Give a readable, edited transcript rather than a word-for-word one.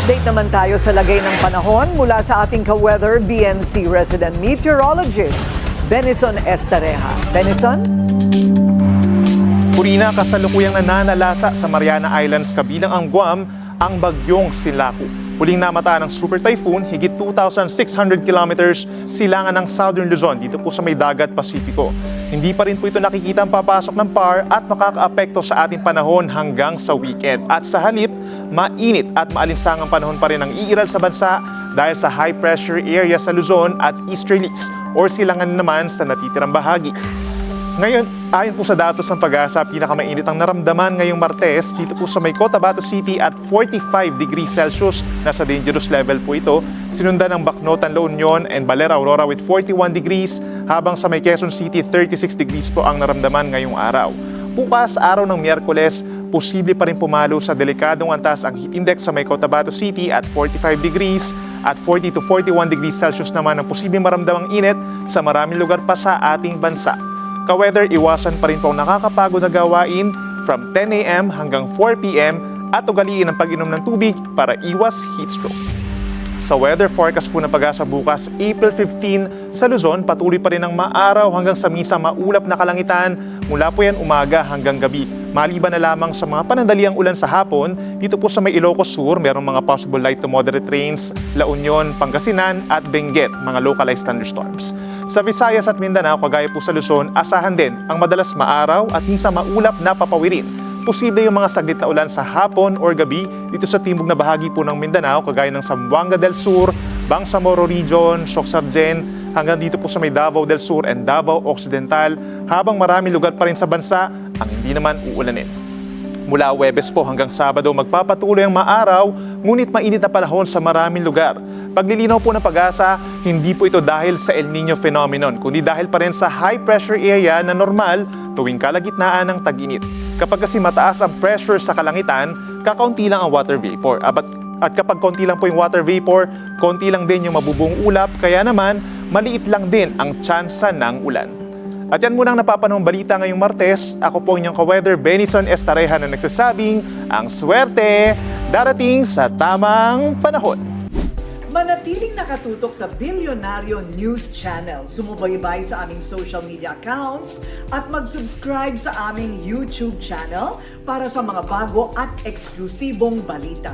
Update naman tayo sa lagay ng panahon mula sa ating ka-weather BNC resident meteorologist, Benison Estareja. Benison? Purina, kasalukuyang nananalasa sa Mariana Islands kabilang ang Guam ang bagyong Sinlaku. Huling namataan ng super typhoon, higit 2,600 kilometers silangan ng Southern Luzon dito po sa may dagat Pasipiko. Hindi pa rin po ito nakikita ang papasok ng PAR at makakaapekto sa ating panahon hanggang sa weekend. At sa halip, mainit at maalinsangang panahon pa rin ang iiral sa bansa dahil sa high pressure area sa Luzon at easterlies or silangan naman sa natitirang bahagi. Ngayon, ayon po sa datos ng Pag-asa, pinakamainit ang naramdaman ngayong Martes dito po sa may Cotabato City at 45 degrees Celsius. Nasa dangerous level po ito. Sinundan ng Bacnotan, La Union and Balera, Aurora with 41 degrees habang sa may Quezon City 36 degrees po ang naramdaman ngayong araw. Bukas, araw ng Miyerkules, posible pa rin pumalo sa delikadong antas ang heat index sa may Cotabato City at 45 degrees at 40 to 41 degrees Celsius naman ang posibleng maramdamang init sa maraming lugar pa sa ating bansa. Ka-weather, iwasan pa rin po ang nakakapagod na gawain from 10 a.m. hanggang 4 p.m. at ugaliin ang pag-inom ng tubig para iwas heat stroke. Sa weather forecast po ng Pag-asa bukas, April 15, sa Luzon, patuloy pa rin ang maaraw hanggang sa misa maulap na kalangitan mula po yan umaga hanggang gabi. Maliban na lamang sa mga panandaliang ulan sa hapon, dito po sa may Ilocos Sur, merong mga possible light to moderate rains, La Union, Pangasinan at Benguet, mga localized thunderstorms. Sa Visayas at Mindanao, kagaya po sa Luzon, asahan din ang madalas maaraw at minsan maulap na papawirin. Posible yung mga saglit na ulan sa hapon or gabi dito sa timog na bahagi po ng Mindanao, kagaya ng Zamboanga del Sur, Bangsamoro Region, Siocsagen, hanggang dito po sa may Davao del Sur and Davao Occidental, habang marami lugar pa rin sa bansa ang hindi naman uulanin. Mula Huwebes po hanggang Sabado, magpapatuloy ang maaraw, ngunit mainit na panahon sa maraming lugar. Paglilinaw po ng Pag-asa, hindi po ito dahil sa El Nino phenomenon, kundi dahil pa rin sa high pressure area na normal tuwing kalagitnaan ng tag-init. Kapag kasi mataas ang pressure sa kalangitan, kakaunti lang ang water vapor. At kapag konti lang po yung water vapor, konti lang din yung mabubuong ulap, kaya naman maliit lang din ang tsansa ng ulan. At yan munang napapanahong balita ngayong Martes. Ako po inyong ka-weather, Benison Estareja, na nagsasabing ang swerte darating sa tamang panahon. Manatiling nakatutok sa Bilyonaryo News Channel. Sumubaybay sa aming social media accounts at mag-subscribe sa aming YouTube channel para sa mga bago at eksklusibong balita.